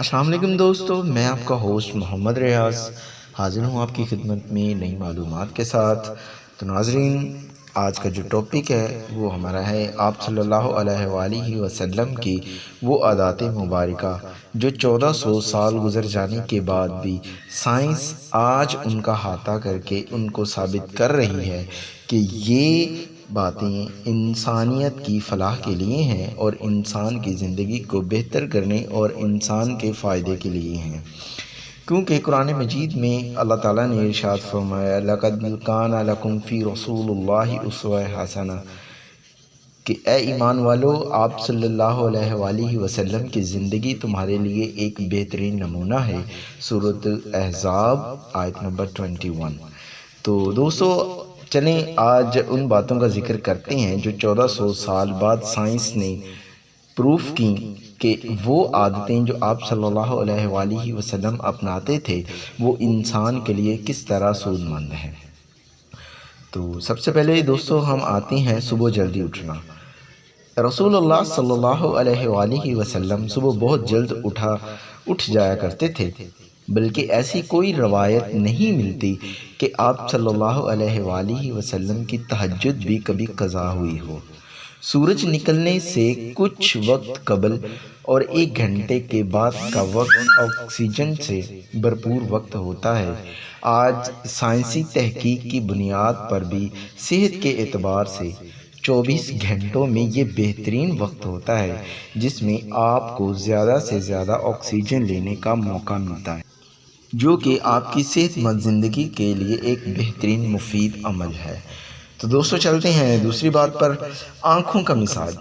السلام علیکم دوستو، میں آپ کا ہوسٹ محمد ریاض حاضر ہوں آپ کی خدمت میں نئی معلومات کے ساتھ۔ تو ناظرین، آج کا جو ٹاپک ہے وہ ہمارا ہے آپ صلی اللہ علیہ وآلہ وسلم کی وہ عادات مبارکہ جو 1400 سال گزر جانے کے بعد بھی سائنس آج ان کا احاطہ کر کے ان کو ثابت کر رہی ہے کہ یہ باتیں انسانیت کی فلاح کے لیے ہیں اور انسان کی زندگی کو بہتر کرنے اور انسان کے فائدے کے لیے ہیں، کیونکہ قرآن مجید میں اللہ تعالیٰ نے ارشاد فرمایا لَقَدْ كَانَ لَكُمْ فِي رَسُولِ اللَّهِ أُسْوَةٌ حَسَنَةٌ کہ اے ایمان والو، آپ صلی اللہ علیہ وآلہ وسلم کی زندگی تمہارے لیے ایک بہترین نمونہ ہے۔ سورۃ احزاب آیت نمبر 21۔ تو دوستو، چلیں آج ان باتوں کا ذکر کرتے ہیں جو 1400 سال بعد سائنس نے پروف کی کہ وہ عادتیں جو آپ صلی اللہ علیہ وآلہ وسلم اپناتے تھے وہ انسان کے لیے کس طرح سود مند ہیں۔ تو سب سے پہلے دوستو ہم آتے ہیں صبح جلدی اٹھنا۔ رسول اللہ صلی اللہ علیہ وآلہ وسلم صبح بہت جلد اٹھ جایا کرتے تھے، بلکہ ایسی کوئی روایت نہیں ملتی کہ آپ صلی اللہ علیہ وآلہ وسلم کی تہجد بھی کبھی قضا ہوئی ہو۔ سورج نکلنے سے کچھ وقت قبل اور 1 گھنٹے کے بعد کا وقت آکسیجن سے بھرپور وقت ہوتا ہے۔ آج سائنسی تحقیق کی بنیاد پر بھی صحت کے اعتبار سے 24 گھنٹوں میں یہ بہترین وقت ہوتا ہے جس میں آپ کو زیادہ سے زیادہ آکسیجن لینے کا موقع ملتا ہے، جو کہ آپ کی صحت مند زندگی کے لیے ایک بہترین مفید عمل ہے۔ تو دوستو چلتے ہیں دوسری بات پر، آنکھوں کا مساج۔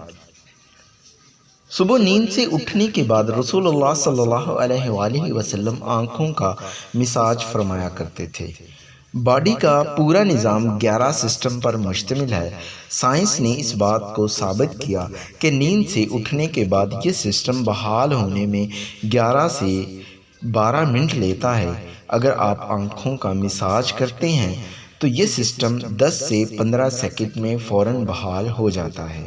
صبح نیند سے اٹھنے کے بعد رسول اللہ صلی اللہ علیہ وآلہ وسلم آنکھوں کا مساج فرمایا کرتے تھے۔ باڈی کا پورا نظام 11 سسٹم پر مشتمل ہے۔ سائنس نے اس بات کو ثابت کیا کہ نیند سے اٹھنے کے بعد یہ سسٹم بحال ہونے میں 11 سے 12 منٹ لیتا ہے۔ اگر آپ آنکھوں کا مساج کرتے ہیں تو یہ سسٹم 10 سے 15 سیکنڈ میں فوراً بحال ہو جاتا ہے۔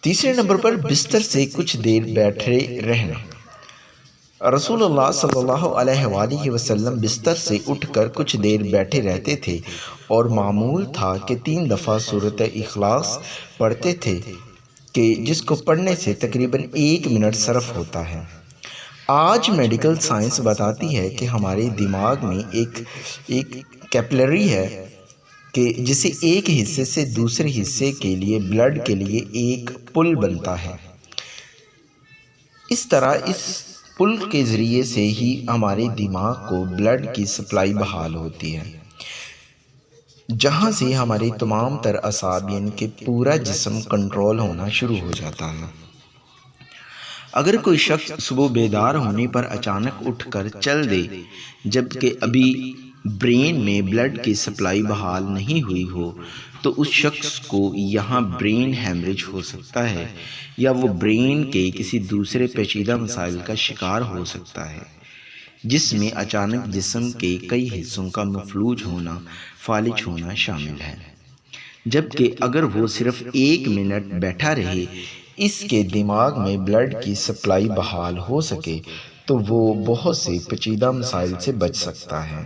تیسرے نمبر پر بستر سے کچھ دیر بیٹھے رہنا۔ رسول اللہ صلی اللہ علیہ وآلہ وسلم بستر سے اٹھ کر کچھ دیر بیٹھے رہتے تھے اور معمول تھا کہ 3 دفعہ سورۃ اخلاص پڑھتے تھے، کہ جس کو پڑھنے سے تقریباً 1 منٹ صرف ہوتا ہے۔ آج میڈیکل سائنس بتاتی ہے کہ ہمارے دماغ میں ایک کیپلری ہے کہ جسے ایک حصے سے دوسرے حصے کے لیے بلڈ کے لیے ایک پل بنتا ہے۔ اس طرح اس پل کے ذریعے سے ہی ہمارے دماغ کو بلڈ کی سپلائی بحال ہوتی ہے، جہاں سے ہمارے تمام تر اعصاب یعنی کہ پورا جسم کنٹرول ہونا شروع ہو جاتا ہے۔ اگر کوئی شخص صبح بیدار ہونے پر اچانک اٹھ کر چل دے جبکہ ابھی برین میں بلڈ کی سپلائی بحال نہیں ہوئی ہو تو اس شخص کو یہاں برین ہیمریج ہو سکتا ہے یا وہ برین کے کسی دوسرے پیچیدہ مسائل کا شکار ہو سکتا ہے، جس میں اچانک جسم کے کئی حصوں کا مفلوج ہونا، فالج ہونا شامل ہے۔ جبکہ اگر وہ صرف 1 منٹ بیٹھا رہے، اس کے دماغ میں بلڈ کی سپلائی بحال ہو سکے تو وہ بہت سے پیچیدہ مسائل سے بچ سکتا ہے۔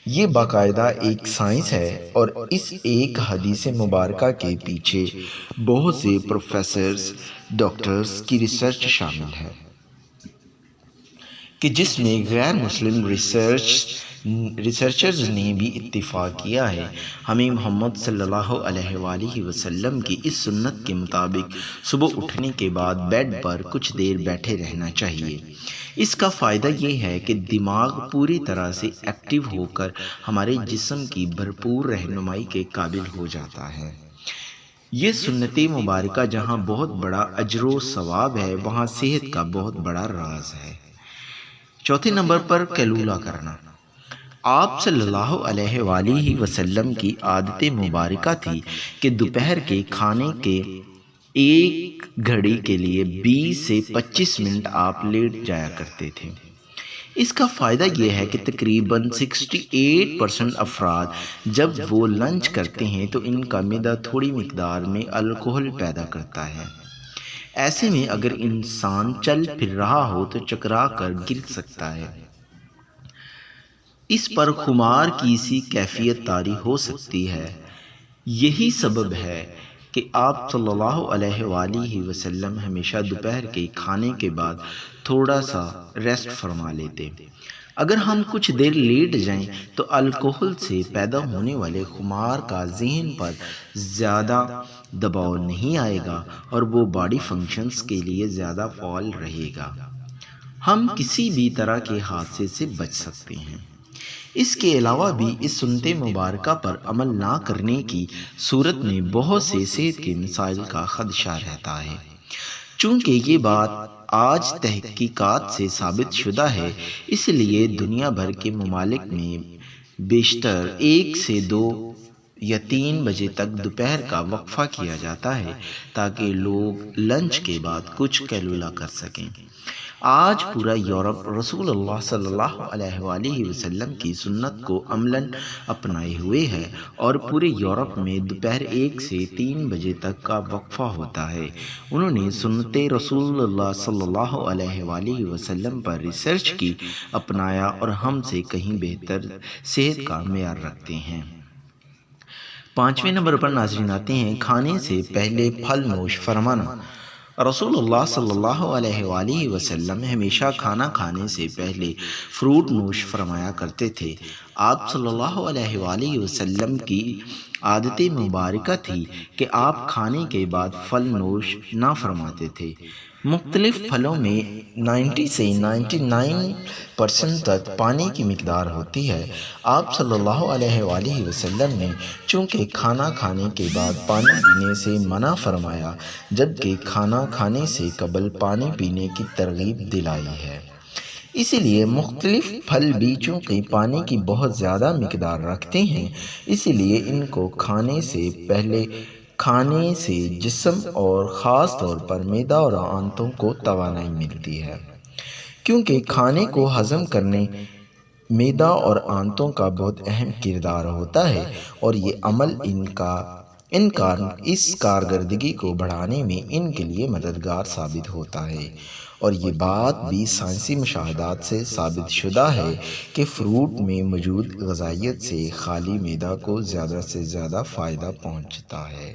یہ باقاعدہ ایک سائنس ہے اور اس ایک حدیث مبارکہ کے پیچھے بہت سے پروفیسرز، ڈاکٹرز کی ریسرچ شامل ہے، کہ جس میں غیر مسلم ریسرچرز نے بھی اتفاق کیا ہے۔ ہمیں محمد صلی اللہ علیہ وآلہ وسلم کی اس سنت کے مطابق صبح اٹھنے کے بعد بیڈ پر کچھ دیر بیٹھے رہنا چاہیے۔ اس کا فائدہ یہ ہے کہ دماغ پوری طرح سے ایکٹیو ہو کر ہمارے جسم کی بھرپور رہنمائی کے قابل ہو جاتا ہے۔ یہ سنت مبارکہ جہاں بہت بڑا اجر و ثواب ہے، وہاں صحت کا بہت بڑا راز ہے۔ چوتھے نمبر پر قیلولہ کرنا۔ آپ صلی اللہ علیہ وآلہ وسلم کی عادت مبارکہ تھی کہ دوپہر کے کھانے کے 1 گھڑی کے لیے 20 سے 25 منٹ آپ لیٹ جایا کرتے تھے۔ اس کا فائدہ یہ ہے کہ تقریباً 68% افراد جب وہ لنچ کرتے ہیں تو ان کا معدہ تھوڑی مقدار میں الکحل پیدا کرتا ہے۔ ایسے میں اگر انسان چل پھر رہا ہو تو چکرا کر گر سکتا ہے۔ اس پر خمار کی سی کیفیت طاری ہو سکتی ہے۔ یہی سبب ہے کہ آپ صلی اللہ علیہ وآلہ وسلم ہمیشہ دوپہر کے کھانے کے بعد تھوڑا سا ریسٹ فرما لیتے۔ اگر ہم کچھ دیر لیٹ جائیں تو الکحل سے پیدا ہونے والے خمار کا ذہن پر زیادہ دباؤ نہیں آئے گا اور وہ باڈی فنکشنز کے لیے زیادہ فعال رہے گا۔ ہم کسی بھی طرح کے حادثے سے بچ سکتے ہیں۔ اس کے علاوہ بھی اس سنت مبارکہ پر عمل نہ کرنے کی صورت میں بہت سے صحت کے مسائل کا خدشہ رہتا ہے۔ چونکہ یہ بات آج تحقیقات سے ثابت شدہ ہے، اس لیے دنیا بھر کے ممالک میں بیشتر 1 سے 2 یا 3 بجے تک دوپہر کا وقفہ کیا جاتا ہے تاکہ لوگ لنچ کے بعد کچھ کیلولا کر سکیں۔ آج پورا یورپ رسول اللہ صلی اللہ علیہ وآلہ وسلم کی سنت کو عملاً اپنائے ہوئے ہے اور پورے یورپ میں دوپہر 1 سے 3 بجے تک کا وقفہ ہوتا ہے۔ انہوں نے سنت رسول اللہ صلی اللہ علیہ وآلہ وسلم پر ریسرچ کی، اپنایا اور ہم سے کہیں بہتر صحت کا معیار رکھتے ہیں۔ 5ویں نمبر پر ناظرین آتے ہیں کھانے سے پہلے پھل نوش فرمانا۔ رسول اللہ صلی اللہ علیہ وآلہ وسلم ہمیشہ کھانا کھانے سے پہلے فروٹ نوش فرمایا کرتے تھے۔ آپ صلی اللہ علیہ وآلہ وسلم کی عادت مبارکہ تھی کہ آپ کھانے کے بعد پھل نوش نہ فرماتے تھے۔ مختلف پھلوں میں 90 سے 99% تک پانی کی مقدار ہوتی ہے۔ آپ صلی اللہ علیہ وآلہ وسلم نے چونکہ کھانا کھانے کے بعد پانی پینے سے منع فرمایا، جبکہ کھانا کھانے سے قبل پانی پینے کی ترغیب دلائی ہے۔ اسی لیے مختلف پھل بھی چونکہ پانی کی بہت زیادہ مقدار رکھتے ہیں، اسی لیے ان کو کھانے سے پہلے کھانے سے جسم اور خاص طور پر معدہ اور آنتوں کو توانائی ملتی ہے، کیونکہ کھانے کو ہضم کرنے معدہ اور آنتوں کا بہت اہم کردار ہوتا ہے اور یہ عمل اس کارکردگی کو بڑھانے میں ان کے لیے مددگار ثابت ہوتا ہے۔ اور یہ بات بھی سائنسی مشاہدات سے ثابت شدہ ہے کہ فروٹ میں موجود غذائیت سے خالی معدہ کو زیادہ سے زیادہ فائدہ پہنچتا ہے۔